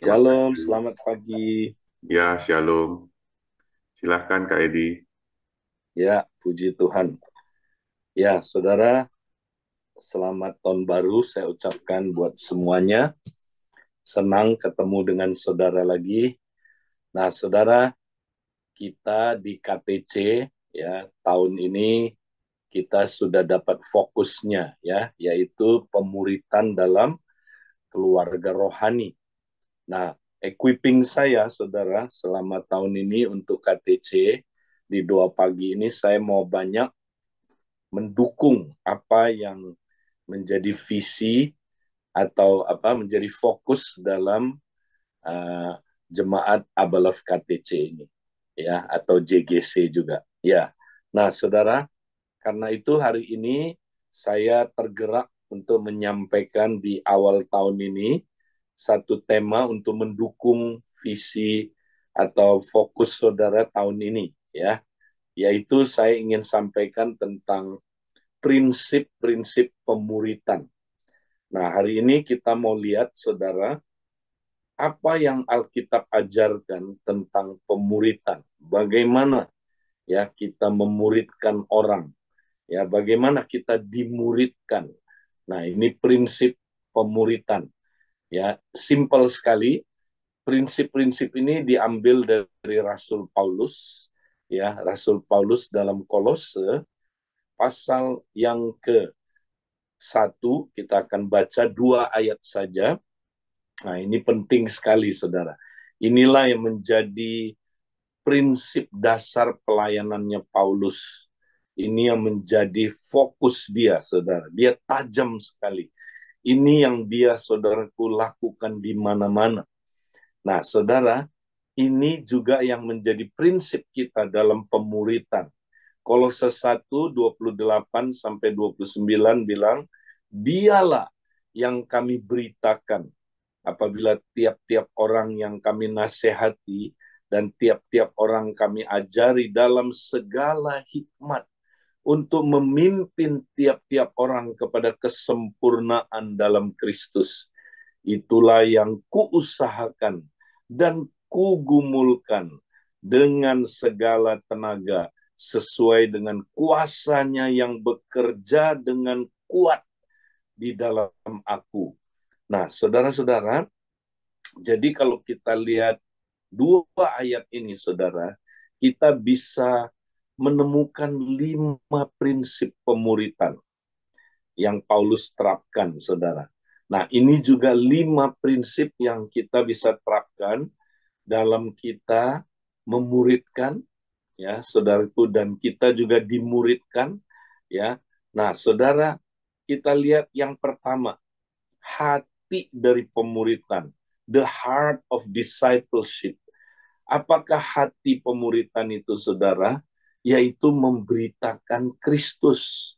Selamat Shalom, pagi. selamat pagi. Ya, Shalom. Silahkan Kak Edi. Ya, puji Tuhan. Ya, saudara, selamat tahun baru saya ucapkan buat semuanya. Senang ketemu dengan saudara lagi. Nah, saudara, kita di KTC ya, tahun ini kita sudah dapat fokusnya ya, yaitu pemuritan dalam keluarga rohani. Nah, equipping saya, saudara, selama tahun ini untuk KTC di 2 pagi ini saya mau banyak mendukung apa yang menjadi visi atau apa menjadi fokus dalam uh, jemaat Abalaf KTC ini ya atau JGC juga ya. Nah, saudara, karena itu hari ini saya tergerak untuk menyampaikan di awal tahun ini satu tema untuk mendukung visi atau fokus saudara tahun ini ya, yaitu saya ingin sampaikan tentang prinsip-prinsip pemuritan. Nah, hari ini kita mau lihat, saudara, apa yang Alkitab ajarkan tentang pemuritan. Bagaimana ya kita memuridkan orang, ya bagaimana kita dimuridkan. Nah, ini prinsip pemuritan. Ya, simpel sekali. Prinsip-prinsip ini diambil dari Rasul Paulus, ya Rasul Paulus dalam Kolose pasal yang ke 1, kita akan baca 2 ayat saja. Nah, ini penting sekali, saudara. Inilah yang menjadi prinsip dasar pelayanannya Paulus. Ini yang menjadi fokus dia, saudara. Dia tajam sekali. Ini yang dia, saudaraku, lakukan di mana-mana. Nah, saudara, ini juga yang menjadi prinsip kita dalam pemuritan. Kolose 1:28-29 bilang, dialah yang kami beritakan apabila tiap-tiap orang yang kami nasihati dan tiap-tiap orang kami ajari dalam segala hikmat untuk memimpin tiap-tiap orang kepada kesempurnaan dalam Kristus. Itulah yang kuusahakan dan kugumulkan dengan segala tenaga sesuai dengan kuasanya yang bekerja dengan kuat di dalam aku. Nah, saudara-saudara, jadi kalau kita lihat 2 ayat ini, saudara, kita bisa menemukan 5 prinsip pemuritan yang Paulus terapkan, saudara. Nah, ini juga 5 prinsip yang kita bisa terapkan dalam kita memuridkan, ya, saudaraku, dan kita juga dimuridkan, ya. Nah, saudara, kita lihat yang pertama, hati dari pemuritan, the heart of discipleship. Apakah hati pemuritan itu, saudara? Yaitu memberitakan Kristus.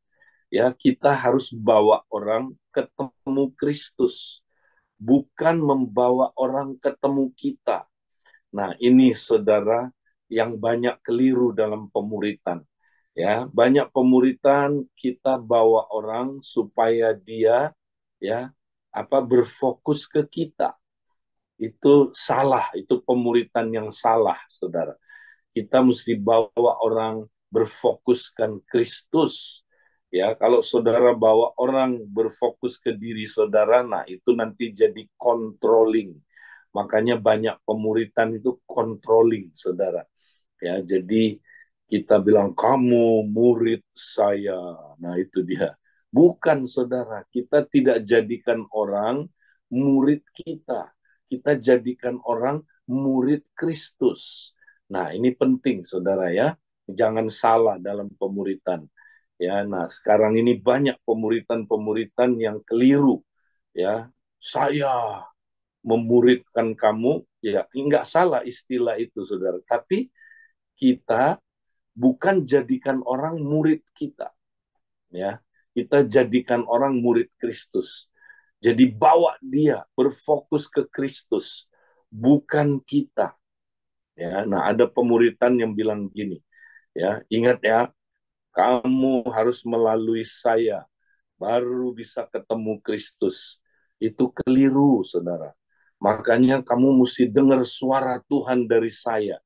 Ya, kita harus bawa orang ketemu Kristus, bukan membawa orang ketemu kita. Nah, ini, saudara, yang banyak keliru dalam pemuritan. Ya, banyak pemuritan kita bawa orang supaya dia ya berfokus ke kita. Itu salah, itu pemuritan yang salah, saudara. Kita mesti bawa orang berfokuskan Kristus. Ya, kalau saudara bawa orang berfokus ke diri saudara, nah itu nanti jadi controlling. Makanya banyak pemuritan itu controlling, saudara. Ya, jadi kita bilang kamu murid saya. Nah, itu dia. Bukan, saudara. Kita tidak jadikan orang murid kita. Kita jadikan orang murid Kristus. Nah, ini penting, saudara, ya. Jangan salah dalam pemuritan. Ya, nah sekarang ini banyak pemuritan-pemuritan yang keliru. Ya, saya memuridkan kamu, ya nggak salah istilah itu, saudara. Tapi kita bukan jadikan orang murid kita, ya. Kita jadikan orang murid Kristus. Jadi bawa dia berfokus ke Kristus, bukan kita. Ya, nah ada pemuritan yang bilang gini, ya, ingat ya, kamu harus melalui saya baru bisa ketemu Kristus. Itu keliru, saudara. Makanya kamu mesti dengar suara Tuhan dari saya.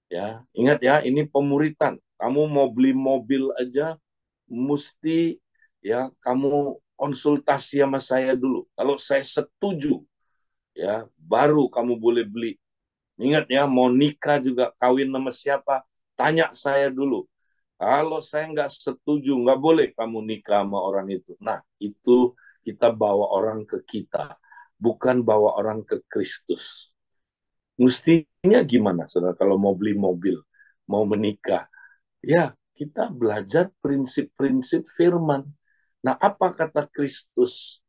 Ya, ingat ya, ini pemuritan. Kamu mau beli mobil aja, mesti ya kamu konsultasi sama saya dulu. Kalau saya setuju, ya baru kamu boleh beli. Ingat ya, mau nikah juga kawin sama siapa, tanya saya dulu. Kalau saya nggak setuju, nggak boleh kamu nikah sama orang itu. Nah, itu kita bawa orang ke kita, bukan bawa orang ke Kristus. Mestinya gimana, saudara, kalau mau beli mobil, mau menikah? Ya, kita belajar prinsip-prinsip firman. Nah, apa kata Kristus?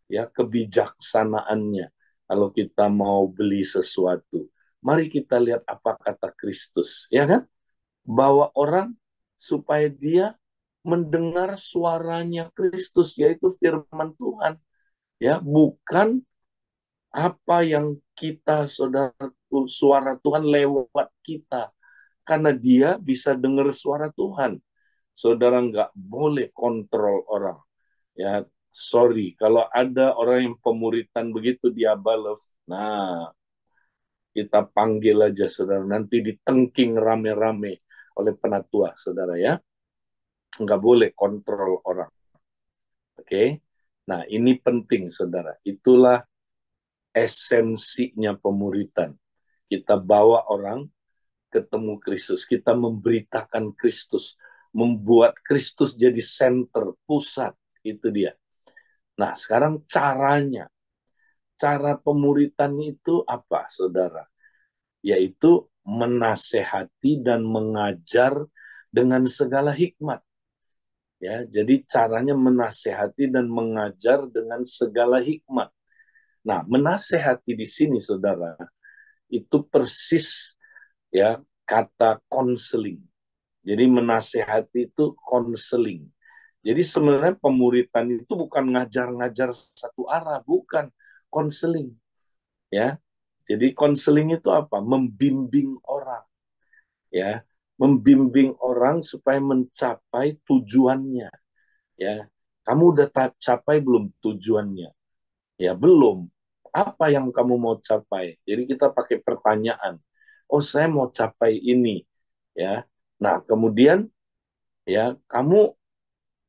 Ya, kebijaksanaannya. Kalau kita mau beli sesuatu, mari kita lihat apa kata Kristus, ya kan? Bawa orang supaya dia mendengar suaranya Kristus, yaitu firman Tuhan. Ya, bukan apa yang kita, saudara, suara Tuhan lewat kita. Karena dia bisa dengar suara Tuhan. Saudara nggak boleh kontrol orang. Ya, sorry, kalau ada orang yang pemuritan begitu di Abalov, nah, kita panggil aja, saudara. Nanti ditengking rame-rame oleh penatua, saudara ya. Nggak boleh kontrol orang. Oke? Nah, ini penting, saudara. Itulah esensinya pemuritan. Kita bawa orang ketemu Kristus. Kita memberitakan Kristus. Membuat Kristus jadi center, pusat. Itu dia. Nah, sekarang caranya. Cara pemuritan itu apa, saudara? Yaitu menasehati dan mengajar dengan segala hikmat. Ya, jadi caranya menasehati dan mengajar dengan segala hikmat. Nah, menasehati di sini, saudara, itu persis ya kata konseling. Jadi menasehati itu konseling. Jadi sebenarnya pemuritan itu bukan ngajar-ngajar satu arah, bukan konseling. Ya, jadi konseling itu apa? Membimbing orang, ya, membimbing orang supaya mencapai tujuannya. Ya, kamu udah capai belum tujuannya? Ya belum. Apa yang kamu mau capai? Jadi kita pakai pertanyaan. Oh, saya mau capai ini, ya. Nah, kemudian ya kamu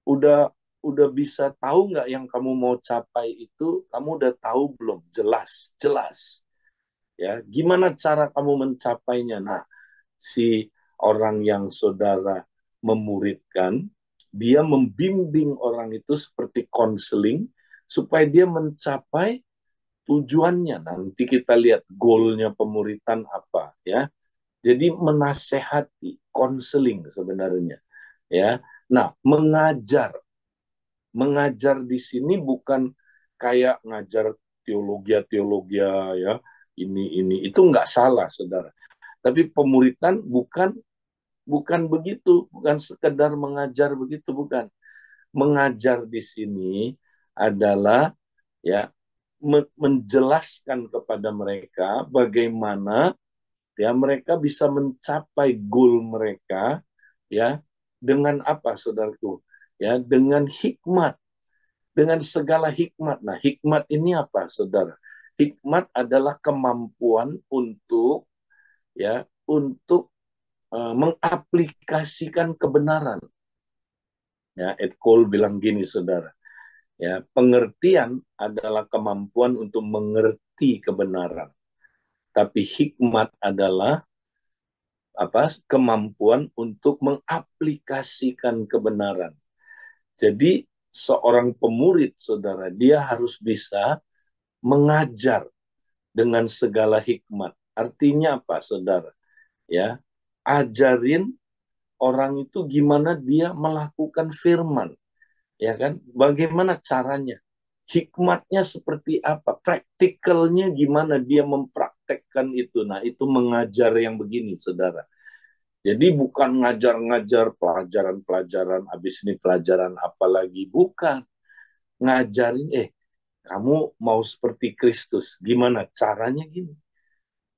udah udah bisa tahu nggak yang kamu mau capai itu? Kamu udah tahu belum? Jelas, jelas. Ya, gimana cara kamu mencapainya? Nah, si orang yang saudara memuridkan, dia membimbing orang itu seperti konseling supaya dia mencapai tujuannya. Nanti kita lihat goalnya pemuritan apa, ya. Jadi menasehati, konseling sebenarnya, ya. Nah, mengajar di sini bukan kayak ngajar teologi ya, ini itu nggak salah, saudara. Tapi pemuritan bukan bukan begitu, bukan sekedar mengajar begitu, bukan. Mengajar di sini adalah ya menjelaskan kepada mereka bagaimana ya mereka bisa mencapai goal mereka ya dengan apa, saudaraku, ya dengan hikmat, dengan segala hikmat. Nah, hikmat ini apa, saudara? Hikmat adalah kemampuan untuk ya untuk mengaplikasikan kebenaran. Ya, Ed Cole bilang gini, saudara. Ya, pengertian adalah kemampuan untuk mengerti kebenaran. Tapi hikmat adalah apa? Kemampuan untuk mengaplikasikan kebenaran. Jadi seorang pemurid, saudara, dia harus bisa mengajar dengan segala hikmat. Artinya apa, saudara? Ya, ajarin orang itu gimana dia melakukan firman, ya kan? Bagaimana caranya? Hikmatnya seperti apa? Praktikalnya gimana dia mempraktekkan itu? Nah, itu mengajar yang begini, saudara. Jadi bukan ngajar-ngajar pelajaran-pelajaran, habis ini pelajaran apa lagi? Bukan. Ngajarin, kamu mau seperti Kristus. Gimana caranya gini?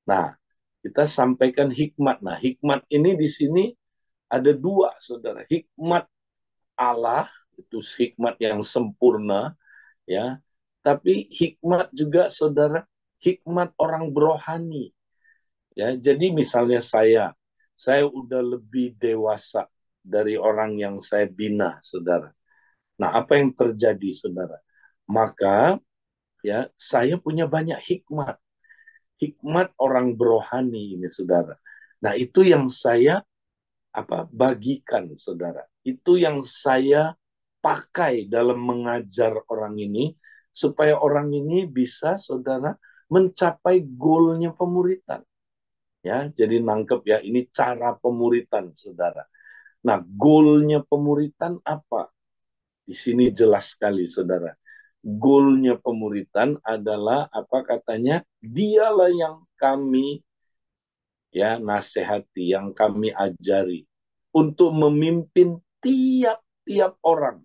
Nah, kita sampaikan hikmat. Nah, hikmat ini di sini ada dua, saudara. Hikmat Allah, itu hikmat yang sempurna, ya. Tapi hikmat juga, saudara, hikmat orang berohani. Ya, jadi misalnya saya udah lebih dewasa dari orang yang saya bina, saudara. Nah, apa yang terjadi, saudara? Maka ya saya punya banyak hikmat orang berohani ini, saudara. Nah, itu yang saya bagikan, saudara. Itu yang saya pakai dalam mengajar orang ini supaya orang ini bisa, saudara, mencapai goalnya pemuritan. Ya, jadi nangkep ya, ini cara pemuritan, saudara. Nah, goalnya pemuritan apa? Di sini jelas sekali, saudara. Goalnya pemuritan adalah apa katanya? Dialah yang kami ya nasihati, yang kami ajari untuk memimpin tiap-tiap orang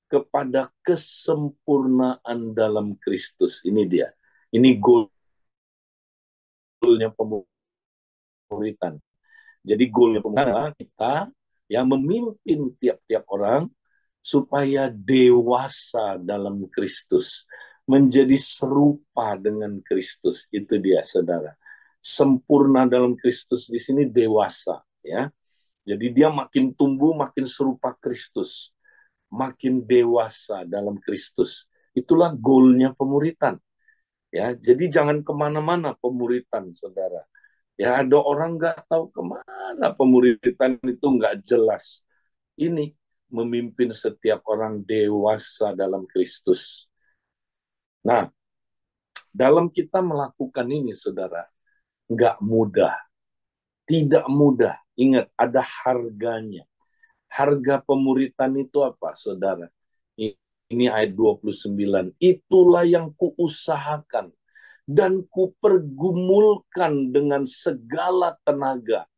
kepada kesempurnaan dalam Kristus. Ini dia. Ini goalnya pemuritan. Jadi goalnya pemuritan kita yang memimpin tiap-tiap orang supaya dewasa dalam Kristus, menjadi serupa dengan Kristus. Itu dia, saudara. Sempurna dalam Kristus di sini dewasa, ya. Jadi dia makin tumbuh, makin serupa Kristus, makin dewasa dalam Kristus. Itulah goalnya pemuritan. Ya, jadi jangan kemana-mana pemuritan, saudara. Ya, ada orang nggak tahu kemana pemuritan itu nggak jelas. Ini memimpin setiap orang dewasa dalam Kristus. Nah, dalam kita melakukan ini, saudara, nggak mudah, tidak mudah. Ingat, ada harganya. Harga pemuritan itu apa, saudara? Ini ayat 29. Itulah yang kuusahakan dan kupergumulkan dengan segala tenaga.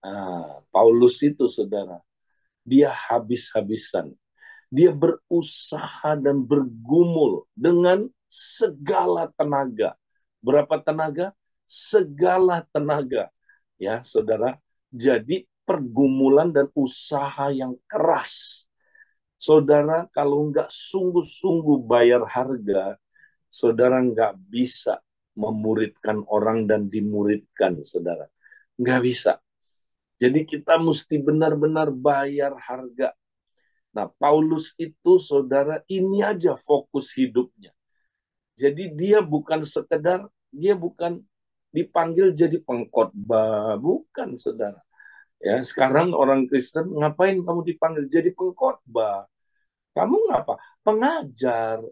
Nah, Paulus itu, saudara, dia habis-habisan. Dia berusaha dan bergumul dengan segala tenaga. Berapa tenaga? Segala tenaga. Ya, saudara. Jadi pergumulan dan usaha yang keras. Saudara, kalau nggak sungguh-sungguh bayar harga, saudara nggak bisa memuridkan orang dan dimuridkan, saudara. Nggak bisa. Jadi kita mesti benar-benar bayar harga. Nah, Paulus itu, saudara, ini aja fokus hidupnya. Jadi dia bukan dipanggil jadi pengkhotbah, bukan, saudara. Ya, sekarang orang Kristen, ngapain kamu dipanggil jadi pengkhotbah? Kamu ngapa? Pengajar.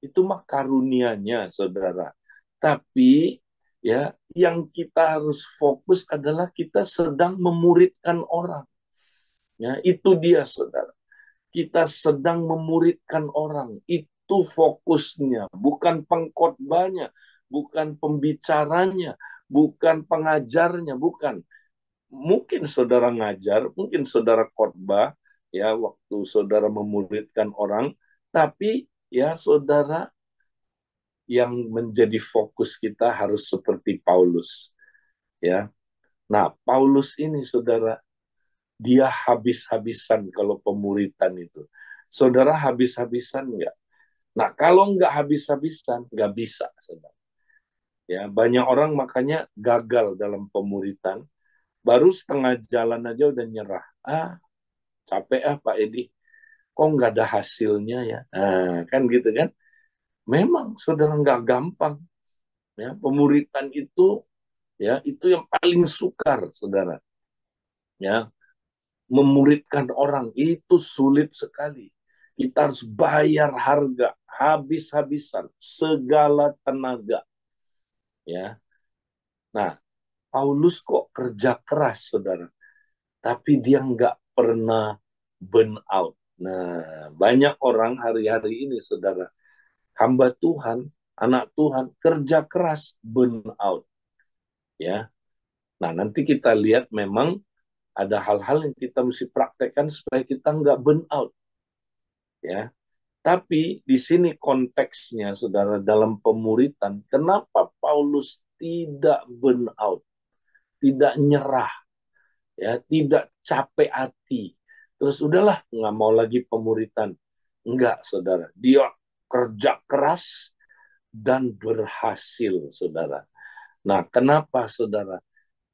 Itu mah karunianya, saudara. Tapi ya, yang kita harus fokus adalah kita sedang memuridkan orang. Ya, itu dia, saudara. Kita sedang memuridkan orang. Itu fokusnya, bukan pengkhotbahnya, bukan pembicaranya, bukan pengajarnya, bukan. Mungkin saudara ngajar, mungkin saudara khotbah, ya, waktu saudara memuridkan orang, tapi ya saudara, yang menjadi fokus kita harus seperti Paulus, ya. Nah, Paulus ini, saudara, dia habis-habisan kalau pemuritan itu. Saudara habis-habisan nggak? Nah, kalau nggak habis-habisan, nggak bisa, saudara. Ya, banyak orang makanya gagal dalam pemuritan, baru setengah jalan aja udah nyerah. Capek Pak Edi, kok nggak ada hasilnya ya? Kan gitu kan? Memang, saudara, nggak gampang. Ya, pemuritan itu, ya, itu yang paling sukar, saudara. Ya, memuridkan orang itu sulit sekali. Kita harus bayar harga habis-habisan, segala tenaga. Ya, nah, Paulus kok kerja keras, saudara, tapi dia nggak pernah burn out. Nah, banyak orang hari-hari ini, saudara, hamba Tuhan, anak Tuhan, kerja keras, burn out. Ya, nah, nanti kita lihat memang ada hal-hal yang kita mesti praktekkan supaya kita nggak burn out. Ya, tapi di sini konteksnya, saudara, dalam pemuritan, kenapa Paulus tidak burn out, tidak nyerah, ya, tidak capek hati, terus udahlah nggak mau lagi pemuritan. Enggak, saudara, dia kerja keras, dan berhasil, saudara. Nah, kenapa, saudara?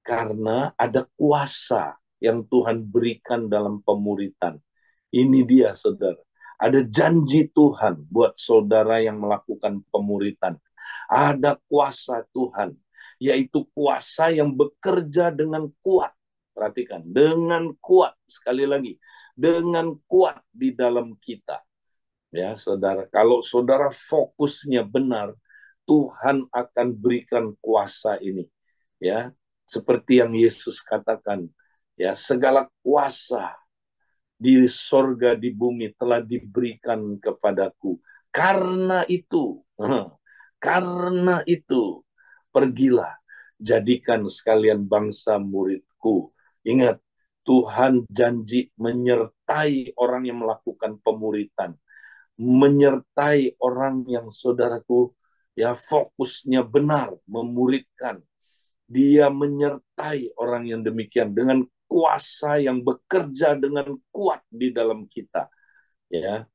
Karena ada kuasa yang Tuhan berikan dalam pemuritan. Ini dia, saudara. Ada janji Tuhan buat saudara yang melakukan pemuritan. Ada kuasa Tuhan, yaitu kuasa yang bekerja dengan kuat. Perhatikan, dengan kuat. Sekali lagi, dengan kuat di dalam kita. Ya, saudara, kalau saudara fokusnya benar, Tuhan akan berikan kuasa ini. Ya, seperti yang Yesus katakan, ya, segala kuasa di sorga di bumi telah diberikan kepadaku. Karena itu, pergilah, jadikan sekalian bangsa muridku. Ingat, Tuhan janji menyertai orang yang melakukan pemuritan, menyertai orang yang, saudaraku, ya, fokusnya benar memuridkan. Dia menyertai orang yang demikian dengan kuasa yang bekerja dengan kuat di dalam kita, ya.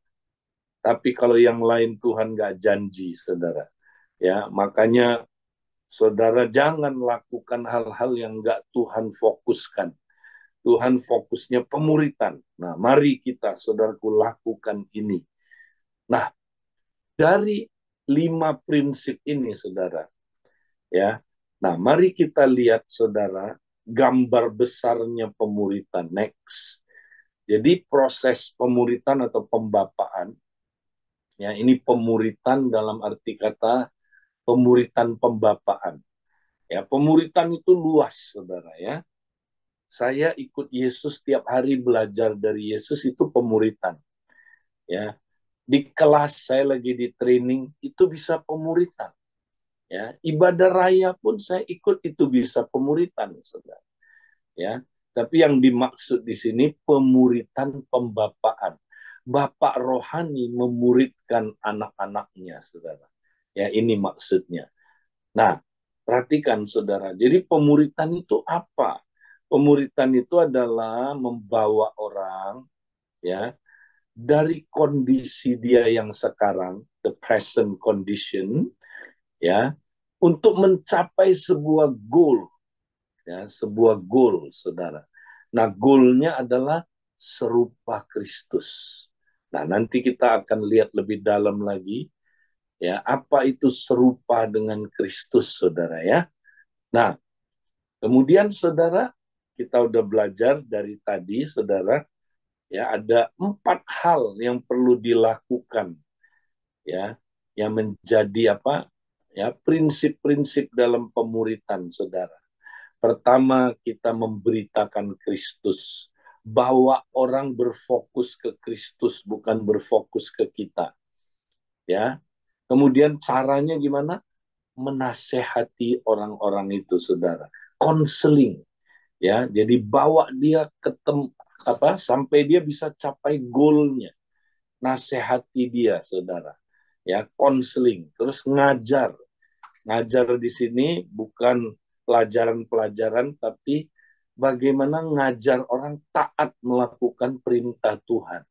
Tapi kalau yang lain Tuhan nggak janji, saudara, ya, makanya saudara jangan lakukan hal-hal yang nggak Tuhan fokuskan. Tuhan fokusnya pemuritan. Nah, mari kita, saudaraku, lakukan ini. Nah, dari 5 prinsip ini, saudara, ya. Nah, mari kita lihat, saudara, gambar besarnya pemuritan. Next. Jadi proses pemuritan atau pembapaan, ya, ini pemuritan dalam arti kata pemuritan pembapaan. Ya, pemuritan itu luas, saudara, ya. Saya ikut Yesus tiap hari, belajar dari Yesus, itu pemuritan. Ya, di kelas saya lagi di training itu bisa pemuritan. Ya, ibadah raya pun saya ikut itu bisa pemuritan, saudara. Ya, tapi yang dimaksud di sini pemuritan pembapaan. Bapak rohani memuridkan anak-anaknya, saudara. Ya, ini maksudnya. Nah, perhatikan, saudara. Jadi pemuritan itu apa? Pemuritan itu adalah membawa orang, ya, dari kondisi dia yang sekarang, the present condition, ya, untuk mencapai sebuah goal, ya, sebuah goal, saudara. Nah, goalnya adalah serupa Kristus. Nah, nanti kita akan lihat lebih dalam lagi, ya, apa itu serupa dengan Kristus, saudara, ya. Nah, kemudian, saudara, kita udah belajar dari tadi, saudara, ya, ada 4 hal yang perlu dilakukan, ya, yang menjadi apa, ya, prinsip-prinsip dalam pemuritan, saudara. Pertama, kita memberitakan Kristus, bawa orang berfokus ke Kristus, bukan berfokus ke kita, ya. Kemudian caranya gimana? Menasehati orang-orang itu, saudara. Konseling, ya. Jadi bawa dia ke sampai dia bisa capai goalnya. Nasehati dia, saudara. Ya, konseling, terus ngajar. Ngajar di sini bukan pelajaran-pelajaran, tapi bagaimana ngajar orang taat melakukan perintah Tuhan.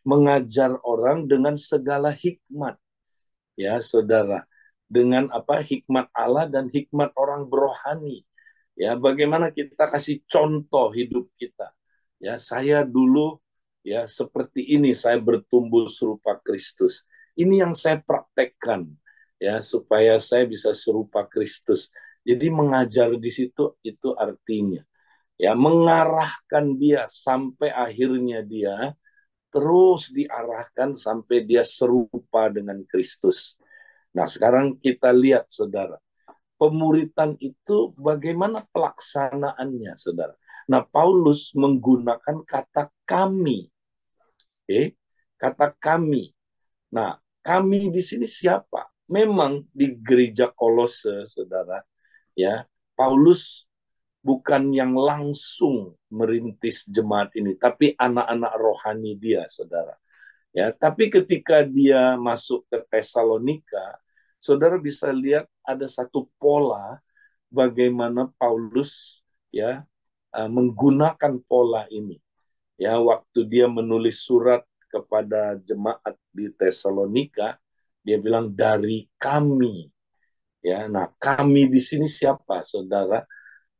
Mengajar orang dengan segala hikmat, ya, saudara. Dengan apa? Hikmat Allah dan hikmat orang berohani. Ya, bagaimana kita kasih contoh hidup kita. Ya, saya dulu, ya, seperti ini saya bertumbuh serupa Kristus. Ini yang saya praktekkan, ya, supaya saya bisa serupa Kristus. Jadi mengajar di situ itu artinya, ya, mengarahkan dia sampai akhirnya dia terus diarahkan sampai dia serupa dengan Kristus. Nah, sekarang kita lihat, saudara, pemuritan itu bagaimana pelaksanaannya, saudara. Nah, Paulus menggunakan kata kami. Oke, kata kami. Nah, kami di sini siapa? Memang di gereja Kolose, saudara, ya, Paulus bukan yang langsung merintis jemaat ini, tapi anak-anak rohani dia, saudara. Ya, tapi ketika dia masuk ke Tesalonika, saudara bisa lihat ada satu pola bagaimana Paulus, ya, menggunakan pola ini. Ya, waktu dia menulis surat kepada jemaat di Tesalonika, Dia bilang dari kami. Ya, nah kami di sini siapa, saudara?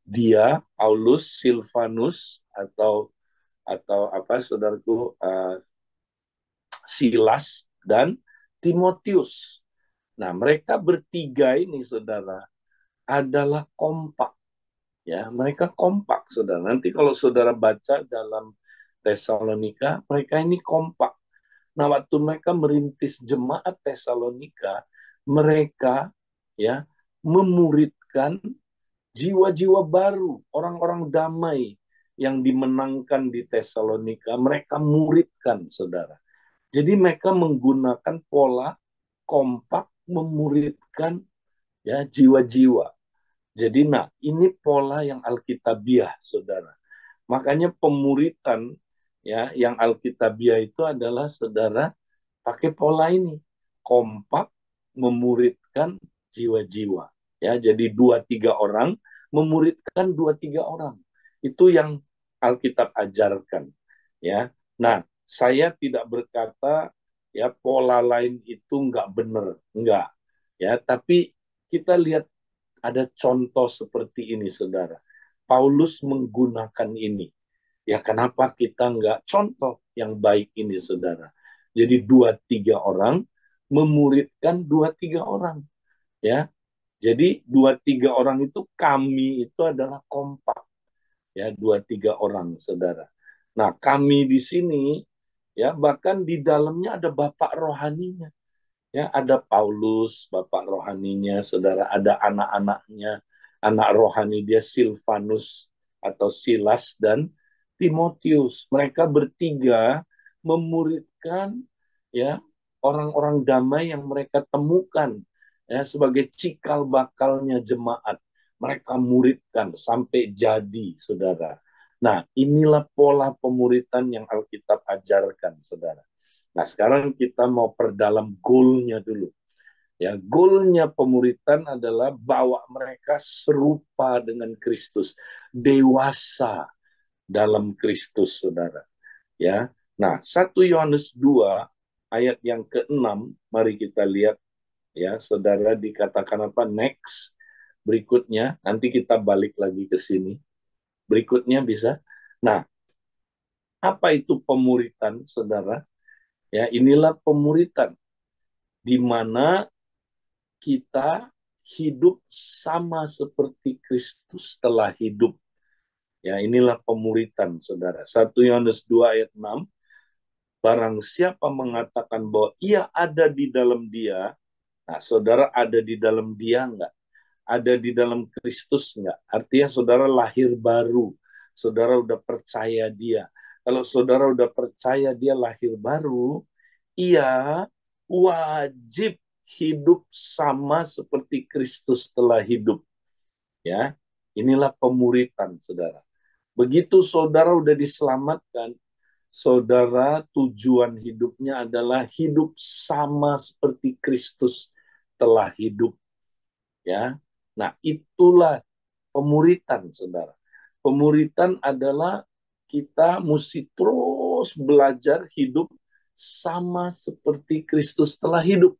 Dia, Paulus, Silvanus, atau apa, saudaraku, Silas dan Timotius. Nah, mereka bertiga ini, saudara, adalah kompak. Ya, mereka kompak, saudara. Nanti kalau saudara baca dalam Tesalonika, mereka ini kompak. Nah, waktu mereka merintis jemaat Tesalonika, mereka ya memuridkan jiwa-jiwa baru, orang-orang damai yang dimenangkan di Tesalonika, mereka muridkan, saudara. Jadi mereka menggunakan pola kompak memuridkan ya jiwa-jiwa. Jadi nah, ini pola yang alkitabiah, saudara. Makanya pemuritan ya yang alkitabiah itu adalah, saudara, pakai pola ini. Kompak memuridkan jiwa-jiwa. Ya, jadi 2-3 orang memuridkan 2-3 orang. Itu yang Alkitab ajarkan. Ya. Nah, saya tidak berkata ya pola lain itu nggak benar, nggak. Ya, tapi kita lihat ada contoh seperti ini, saudara. Paulus menggunakan ini. Ya, kenapa kita nggak contoh yang baik ini, saudara? Jadi 2-3 orang memuridkan 2-3 orang. Ya, jadi 2-3 orang itu kami itu adalah kompak. Ya, 2-3 orang, saudara. Nah, kami di sini ya bahkan di dalamnya ada bapak rohaninya. Ya, ada Paulus, bapak rohaninya, saudara, ada anak-anaknya, anak rohani dia Silvanus atau Silas dan Timotius. Mereka bertiga memuridkan ya orang-orang damai yang mereka temukan ya sebagai cikal bakalnya jemaat. Mereka muridkan sampai jadi, saudara. Nah, inilah pola pemuritan yang Alkitab ajarkan, saudara. Nah, sekarang kita mau perdalam goalnya dulu. Ya, goalnya pemuritan adalah bawa mereka serupa dengan Kristus, dewasa dalam Kristus, saudara. Ya, nah 1 Yohanes 2 ayat yang ke-6, mari kita lihat ya, saudara, dikatakan apa? Next, berikutnya, nanti kita balik lagi ke sini. Berikutnya bisa. Nah, apa itu pemuritan, saudara? Ya, inilah pemuritan di mana kita hidup sama seperti Kristus telah hidup. Ya, inilah pemuritan, saudara. 1 Yohanes 2 ayat 6, barang siapa mengatakan bahwa ia ada di dalam dia, nah, saudara ada di dalam dia enggak? Ada di dalam Kristus enggak? Artinya saudara lahir baru, saudara udah percaya dia. Kalau saudara udah percaya dia lahir baru, ia wajib hidup sama seperti Kristus telah hidup. Ya, inilah pemuritan, saudara. Begitu saudara udah diselamatkan, saudara tujuan hidupnya adalah hidup sama seperti Kristus telah hidup. Ya, nah itulah pemuritan, saudara. Pemuritan adalah kita mesti terus belajar hidup sama seperti Kristus telah hidup.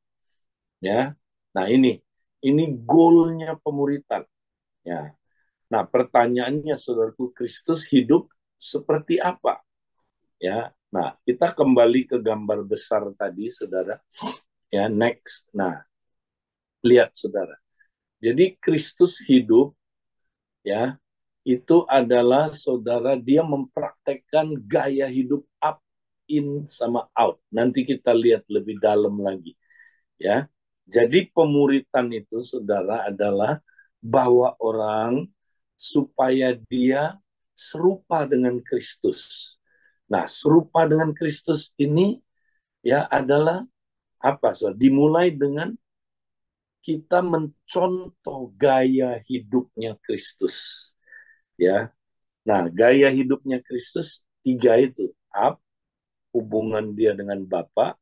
Ya, nah ini goalnya pemuritan. Ya, nah pertanyaannya, saudaraku, Kristus hidup seperti apa? Ya, nah kita kembali ke gambar besar tadi, saudara. Ya, next. Nah, lihat, saudara. Jadi Kristus hidup ya itu adalah, saudara, dia mempraktekkan gaya hidup up, in, sama out. Nanti kita lihat lebih dalam lagi. Ya, jadi pemuritan itu, saudara, adalah bawa orang supaya dia serupa dengan Kristus. Nah, serupa dengan Kristus ini ya adalah apa? So, dimulai dengan kita mencontoh gaya hidupnya Kristus. Ya, nah gaya hidupnya Kristus tiga itu: up, hubungan dia dengan Bapa;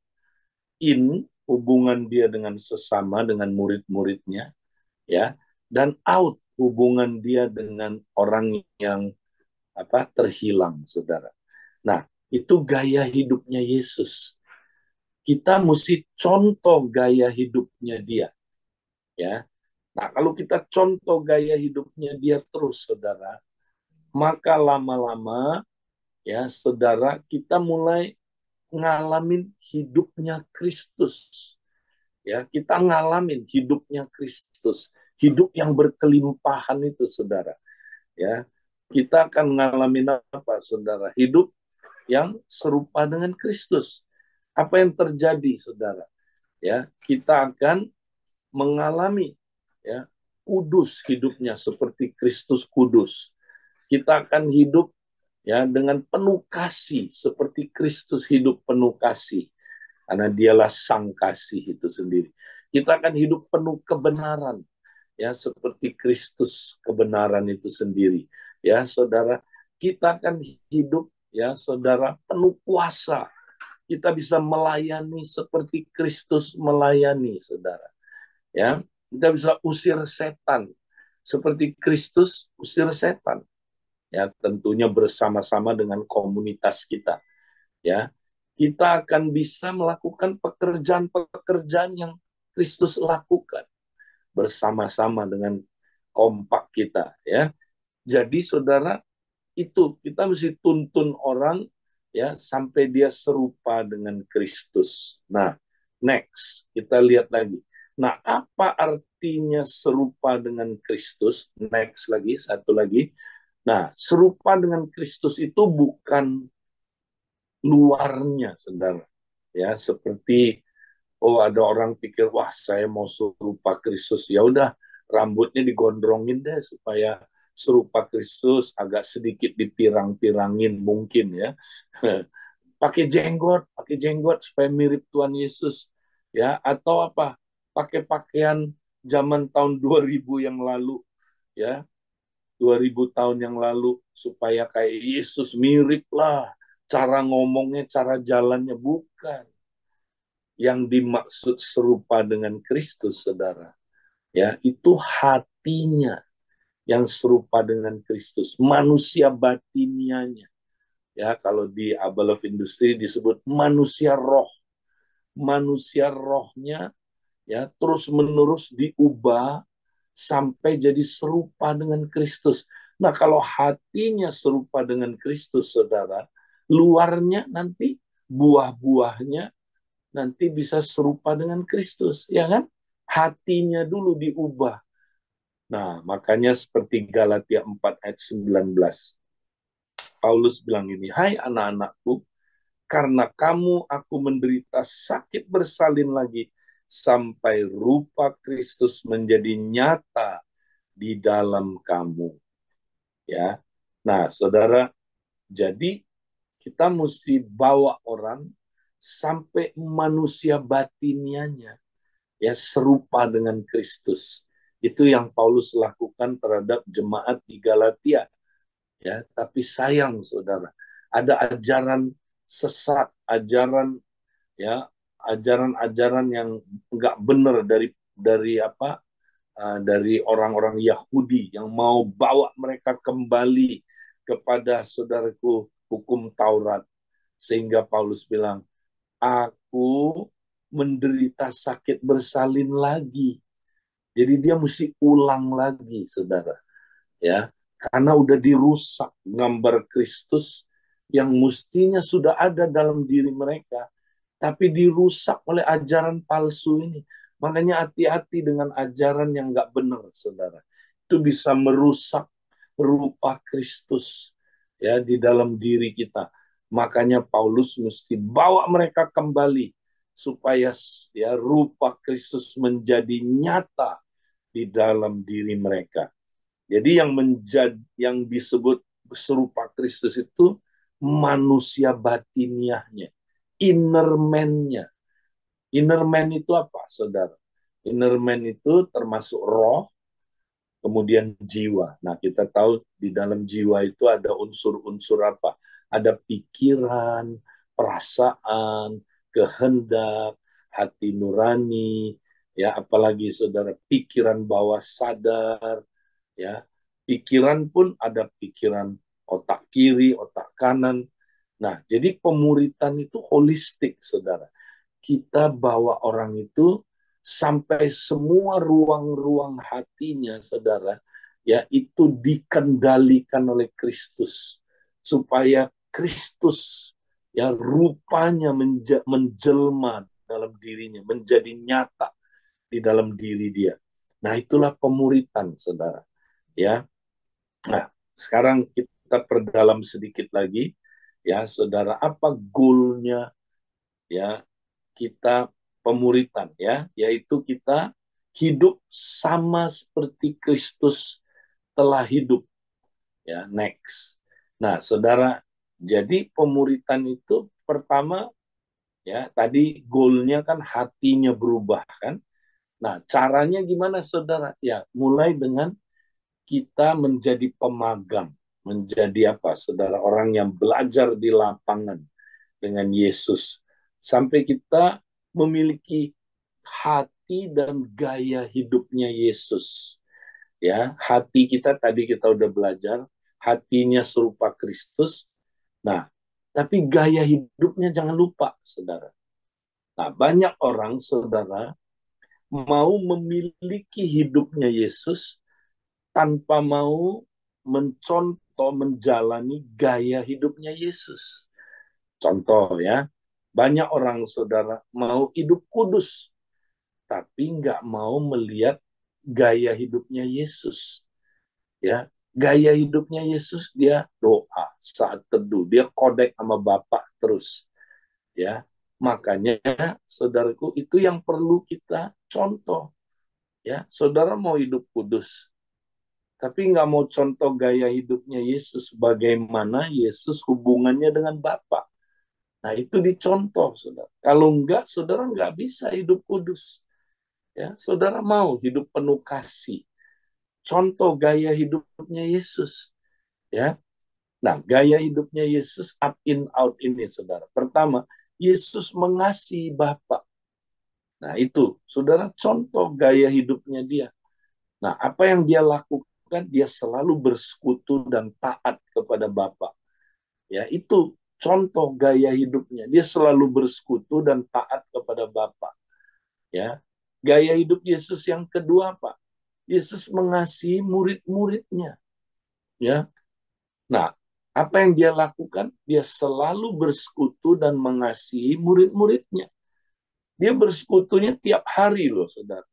in, hubungan dia dengan sesama, dengan murid-muridnya, ya; dan out, hubungan dia dengan orang yang terhilang, saudara. Nah, itu gaya hidupnya Yesus. kita mesti contoh gaya hidupnya dia, ya. Nah, kalau kita contoh gaya hidupnya dia terus, saudara, maka lama-lama, ya, saudara, kita mulai ngalamin hidupnya Kristus. Ya, kita ngalamin hidupnya Kristus, hidup yang berkelimpahan itu, saudara. Ya, kita akan ngalamin apa, saudara? Hidup yang serupa dengan Kristus. Apa yang terjadi, saudara? Ya, kita akan mengalami, ya, kudus hidupnya seperti Kristus kudus. Kita akan hidup, ya, dengan penuh kasih seperti Kristus hidup penuh kasih, karena dialah sang kasih itu sendiri. Kita akan hidup penuh kebenaran, ya, seperti Kristus kebenaran itu sendiri, ya, saudara. Kita akan hidup, ya, saudara, penuh kuasa. Kita bisa melayani seperti Kristus melayani, saudara, ya. Kita bisa usir setan seperti Kristus usir setan, ya, tentunya bersama-sama dengan komunitas kita, ya. Kita akan bisa melakukan pekerjaan-pekerjaan yang Kristus lakukan bersama-sama dengan kompak kita, ya. Jadi saudara, itu kita mesti tuntun orang, ya, sampai dia serupa dengan Kristus. Nah, next kita lihat lagi. Nah, apa artinya serupa dengan Kristus? Next lagi, satu lagi. Nah, serupa dengan Kristus itu bukan luarnya, saudara. Ya, seperti, oh, ada orang pikir, wah, saya mau serupa Kristus. Ya udah, rambutnya digondrongin deh supaya serupa Kristus, agak sedikit dipirang-pirangin mungkin, ya. Pakai jenggot supaya mirip Tuhan Yesus, ya, atau apa? Pakai pakaian zaman tahun 2000 yang lalu, ya. 2000 tahun yang lalu supaya kayak Yesus, mirip lah cara ngomongnya, cara jalannya. Bukan. Yang dimaksud serupa dengan Kristus, saudara, ya, itu hatinya yang serupa dengan Kristus, manusia batinianya, ya. Kalau di Abel of Industry disebut manusia roh, manusia rohnya, ya, terus menerus diubah sampai jadi serupa dengan Kristus. Nah, kalau hatinya serupa dengan Kristus, saudara, luarnya nanti buah-buahnya nanti bisa serupa dengan Kristus, ya kan? Hatinya dulu diubah. Nah, makanya seperti Galatia 4 ayat 19. Paulus bilang ini, hai anak-anakku, karena kamu aku menderita sakit bersalin lagi, sampai rupa Kristus menjadi nyata di dalam kamu. Ya, nah, saudara, jadi kita mesti bawa orang sampai manusia batinianya, ya, serupa dengan Kristus. Itu yang Paulus lakukan terhadap jemaat di Galatia, ya. Tapi sayang, saudara, ada ajaran sesat, ajaran, ya, ajaran-ajaran yang nggak benar dari apa, dari orang-orang Yahudi yang mau bawa mereka kembali kepada, saudaraku, hukum Taurat, sehingga Paulus bilang, aku menderita sakit bersalin lagi. Jadi dia mesti ulang lagi, saudara, ya, karena udah dirusak gambar Kristus yang mestinya sudah ada dalam diri mereka, tapi dirusak oleh ajaran palsu ini. Makanya hati-hati dengan ajaran yang nggak benar, saudara. Itu bisa merusak rupa Kristus, ya, di dalam diri kita. Makanya Paulus mesti bawa mereka kembali supaya, ya, rupa Kristus menjadi nyata di dalam diri mereka. Jadi yang disebut serupa Kristus itu manusia batiniahnya, inner man-nya. Inner man itu apa, saudara? Inner man itu termasuk roh, kemudian jiwa. Nah, kita tahu di dalam jiwa itu ada unsur-unsur apa? Ada pikiran, perasaan, kehendak, hati nurani, ya, apalagi, saudara, pikiran bawah sadar, ya. Pikiran pun ada pikiran otak kiri, otak kanan. Nah, jadi pemuritan itu holistik, saudara. kita bawa orang itu sampai semua ruang-ruang hatinya, saudara, ya itu dikendalikan oleh Kristus, supaya Kristus ya rupanya menjelma dalam dirinya, menjadi nyata di dalam diri dia. Nah, itulah pemuritan, saudara. Ya, nah sekarang kita perdalam sedikit lagi, ya, saudara, apa goalnya ya kita pemuritan, ya, yaitu kita hidup sama seperti Kristus telah hidup, ya, next. Nah, saudara, jadi pemuritan itu pertama, ya, tadi goalnya kan hatinya berubah kan. Nah, caranya gimana, saudara? Ya, mulai dengan kita menjadi pemagang, menjadi apa, saudara, orang yang belajar di lapangan dengan Yesus, sampai kita memiliki hati dan gaya hidupnya Yesus. Ya, hati kita tadi kita udah belajar, hatinya serupa Kristus. Nah, tapi gaya hidupnya jangan lupa, saudara. Nah, banyak orang, saudara, mau memiliki hidupnya Yesus tanpa mau mencontoh, menjalani gaya hidupnya Yesus. Contoh ya, banyak orang, saudara, mau hidup kudus, tapi nggak mau melihat gaya hidupnya Yesus. Ya, gaya hidupnya Yesus, dia doa saat teduh, dia kodek sama Bapak terus. Ya, makanya saudaraku itu yang perlu kita contoh. Ya, saudara mau hidup kudus, tapi nggak mau contoh gaya hidupnya Yesus, bagaimana Yesus hubungannya dengan Bapa. Nah, itu dicontoh, saudara. Kalau enggak, saudara nggak bisa hidup kudus. Ya, saudara mau hidup penuh kasih. Contoh gaya hidupnya Yesus. Ya, nah, gaya hidupnya Yesus up in out ini, saudara. Pertama, Yesus mengasihi Bapa. Nah, itu, saudara, contoh gaya hidupnya dia. Nah, apa yang dia lakukan? Dia selalu bersekutu dan taat kepada Bapa. Ya, itu contoh gaya hidupnya. Dia selalu bersekutu dan taat kepada Bapa. Ya. Gaya hidup Yesus yang kedua apa? Yesus mengasihi murid-muridnya. Ya. Nah, apa yang dia lakukan? Dia selalu bersekutu dan mengasihi murid-muridnya. Dia bersekutunya tiap hari loh, saudara.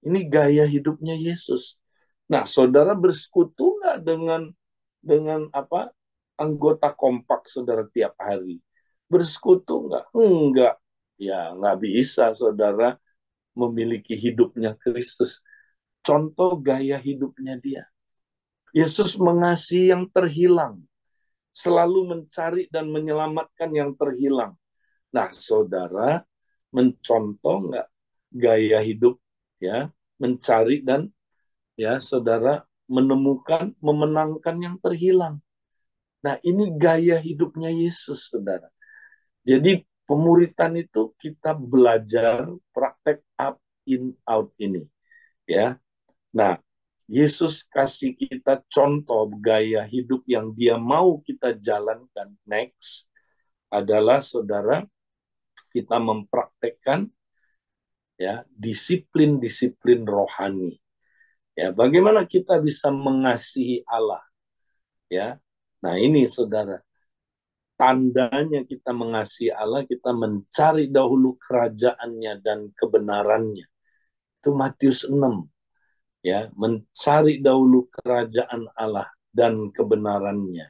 Ini gaya hidupnya Yesus. Nah, saudara bersekutu nggak dengan apa, anggota kompak saudara tiap hari? Bersekutu nggak? Enggak. Ya, nggak bisa saudara memiliki hidupnya Kristus. Contoh gaya hidupnya dia. Yesus mengasihi yang terhilang, selalu mencari dan menyelamatkan yang terhilang. Nah, saudara mencontoh nggak gaya hidup, ya, mencari dan, ya, saudara menemukan, memenangkan yang terhilang. Nah, ini gaya hidupnya Yesus, saudara. Jadi pemuritan itu kita belajar praktek up in out ini, ya. Nah, Yesus kasih kita contoh gaya hidup yang dia mau kita jalankan next adalah, saudara, kita mempraktekkan, ya, disiplin-disiplin rohani. Ya, bagaimana kita bisa mengasihi Allah, ya. Nah, ini, saudara, tandanya kita mengasihi Allah, kita mencari dahulu kerajaannya dan kebenarannya. Itu Matius 6, ya, mencari dahulu kerajaan Allah dan kebenarannya.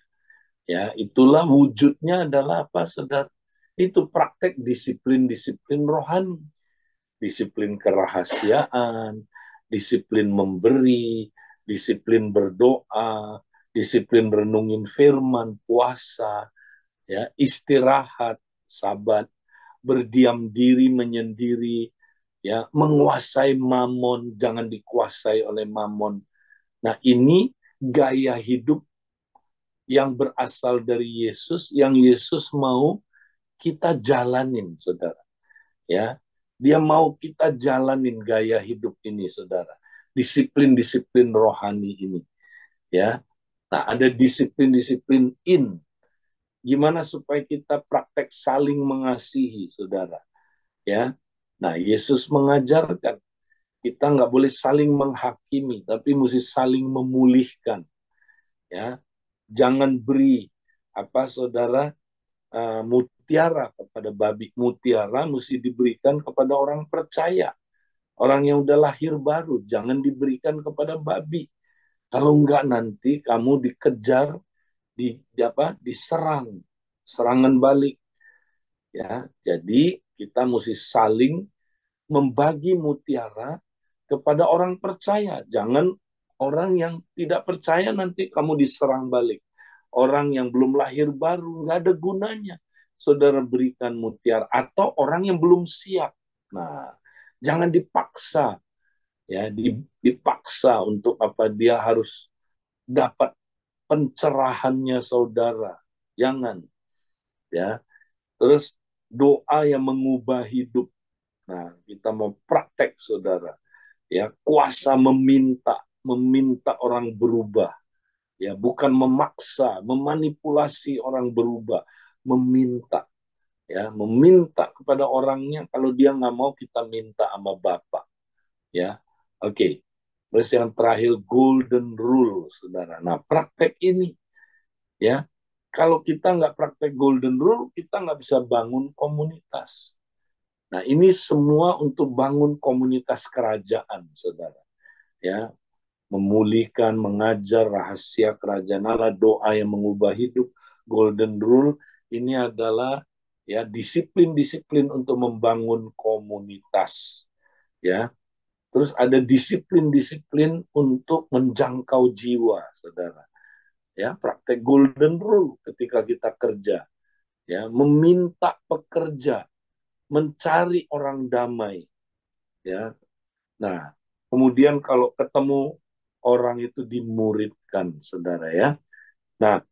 Ya, itulah wujudnya adalah apa, saudara? Itu praktek disiplin-disiplin rohani, disiplin kerahasiaan, disiplin memberi, disiplin berdoa, disiplin renungin firman, puasa, ya, istirahat, sabat, berdiam diri, menyendiri, ya, menguasai mamon, jangan dikuasai oleh mamon. Nah, ini gaya hidup yang berasal dari Yesus, yang Yesus mau kita jalanin, saudara. Ya, dia mau kita jalanin gaya hidup ini, saudara. Disiplin-disiplin rohani ini, ya. Nah, ada disiplin-disiplin in. Gimana supaya kita praktek saling mengasihi, saudara? ya. Nah, Yesus mengajarkan kita nggak boleh saling menghakimi, tapi mesti saling memulihkan, ya. Jangan beri saudara, mutiara kepada babi. Mutiara mesti diberikan kepada orang percaya, orang yang udah lahir baru. Jangan diberikan kepada babi. Kalau enggak nanti kamu dikejar, diserang, serangan balik, ya. Jadi kita mesti saling membagi mutiara kepada orang percaya. Jangan orang yang tidak percaya nanti kamu diserang balik. Orang yang belum lahir baru, nggak ada gunanya saudara berikan mutiara. Atau orang yang belum siap. Nah, jangan dipaksa, ya, dipaksa untuk dia harus dapat pencerahannya saudara. Jangan, ya. Terus doa yang mengubah hidup. Nah, kita mau praktek saudara, ya, kuasa meminta orang berubah, ya, bukan memaksa, memanipulasi orang berubah, meminta, ya, meminta kepada orangnya. Kalau dia nggak mau, kita minta sama Bapak, ya. Oke. Terus yang terakhir, golden rule saudara. Nah, praktek ini, ya, kalau kita nggak praktek golden rule, kita nggak bisa bangun komunitas. Nah, ini semua untuk bangun komunitas kerajaan saudara, ya. Memulihkan, mengajar rahasia kerajaan Allah, doa yang mengubah hidup, golden rule. Ini adalah, ya, disiplin-disiplin untuk membangun komunitas, ya. Terus ada disiplin-disiplin untuk menjangkau jiwa, saudara. Ya, praktek golden rule ketika kita kerja, ya, meminta pekerja, mencari orang damai, ya. Nah, kemudian kalau ketemu orang itu dimuridkan, saudara, ya. Nah,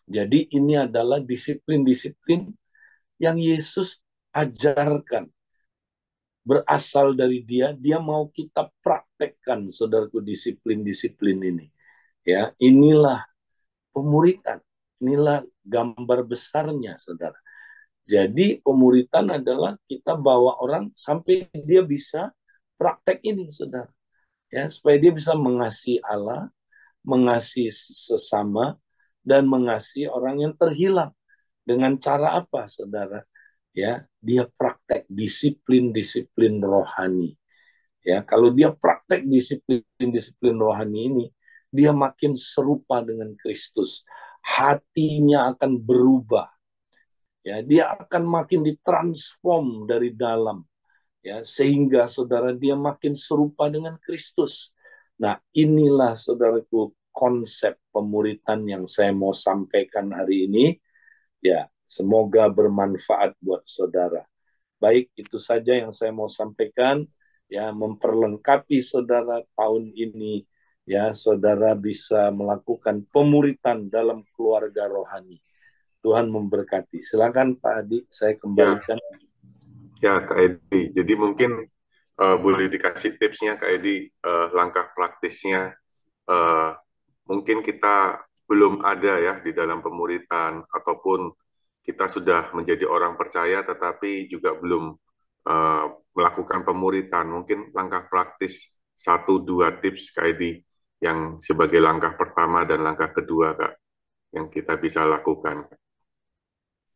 jadi ini adalah disiplin-disiplin yang Yesus ajarkan, berasal dari dia mau kita praktekkan, saudaraku, disiplin-disiplin ini. Ya, inilah pemuritan, inilah gambar besarnya, saudara. Jadi pemuritan adalah kita bawa orang sampai dia bisa praktek ini, saudara. Ya, supaya dia bisa mengasihi Allah, mengasihi sesama, dan mengasihi orang yang terhilang. Dengan cara apa, saudara? Ya, dia praktek disiplin-disiplin rohani. Ya, kalau dia praktek disiplin-disiplin rohani ini, dia makin serupa dengan Kristus. Hatinya akan berubah. Ya, dia akan makin ditransform dari dalam, ya, sehingga saudara dia makin serupa dengan Kristus. Nah, inilah saudaraku konsep pemuritan yang saya mau sampaikan hari ini. Ya, semoga bermanfaat buat saudara. Baik, itu saja yang saya mau sampaikan, ya, memperlengkapi saudara tahun ini, ya, saudara bisa melakukan pemuritan dalam keluarga rohani. Tuhan memberkati. Silakan Pak Adi, saya Ya, kembalikan. ya Kak Edi. Jadi mungkin boleh dikasih tipsnya Kak Edi, langkah praktisnya. Eh, Mungkin kita belum ada ya di dalam pemuritan, ataupun kita sudah menjadi orang percaya tetapi juga belum eh, melakukan pemuritan. Mungkin langkah praktis satu dua tips Kak Edi yang sebagai langkah pertama dan langkah kedua Kak yang kita bisa lakukan.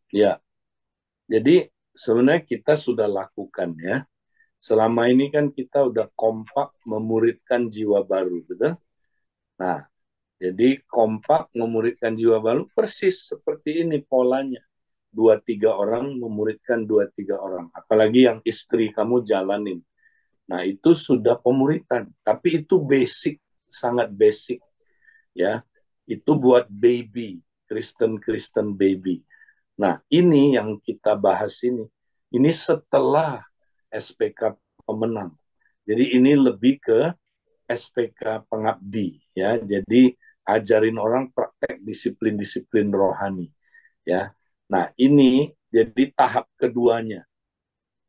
Ya, jadi sebenarnya kita sudah lakukan, ya. Selama ini kan kita udah kompak memuridkan jiwa baru, betul? Nah, jadi kompak memuridkan jiwa baru persis seperti ini polanya. Dua tiga orang memuridkan dua tiga orang. Apalagi yang istri kamu jalanin. Nah, itu sudah pemuritan. Tapi itu basic, sangat basic, ya. Itu buat baby, Kristen baby. Nah, ini yang kita bahas ini. Ini setelah SPK pemenang. Jadi ini lebih ke SPK pengabdi, ya. Jadi ajarin orang praktek disiplin-disiplin rohani, ya. Nah, ini jadi tahap keduanya.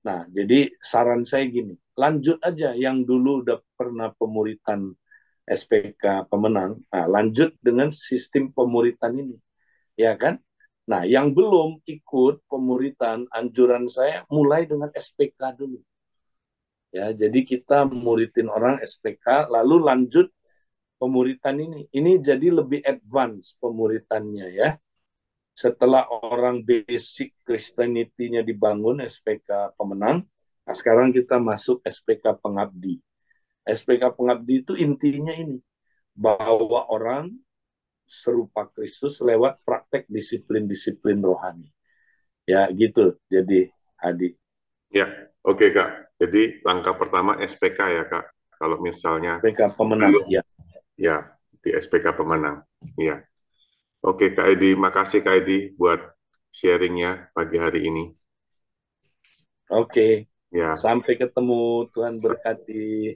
Nah, jadi saran saya gini, lanjut aja yang dulu udah pernah pemuritan SPK pemenang. Nah, lanjut dengan sistem pemuritan ini, ya kan? Nah, yang belum ikut pemuritan, anjuran saya mulai dengan SPK dulu. Ya, jadi kita muridin orang SPK, lalu lanjut pemuritan ini. Ini jadi lebih advance pemuritannya ya. Setelah orang basic Christianity-nya dibangun, SPK pemenang, nah sekarang kita masuk SPK pengabdi. SPK pengabdi itu intinya ini, bawa orang serupa Kristus lewat praktek disiplin-disiplin rohani. Ya gitu, jadi Adi. Ya, oke Kak. Jadi langkah pertama SPK ya Kak. Kalau misalnya SPK pemenang, belum, ya. ya di SPK pemenang. Ya, oke Kak Edi, makasih Kak Edi buat sharingnya pagi hari ini. Oke, Ya, sampai ketemu, Tuhan berkati.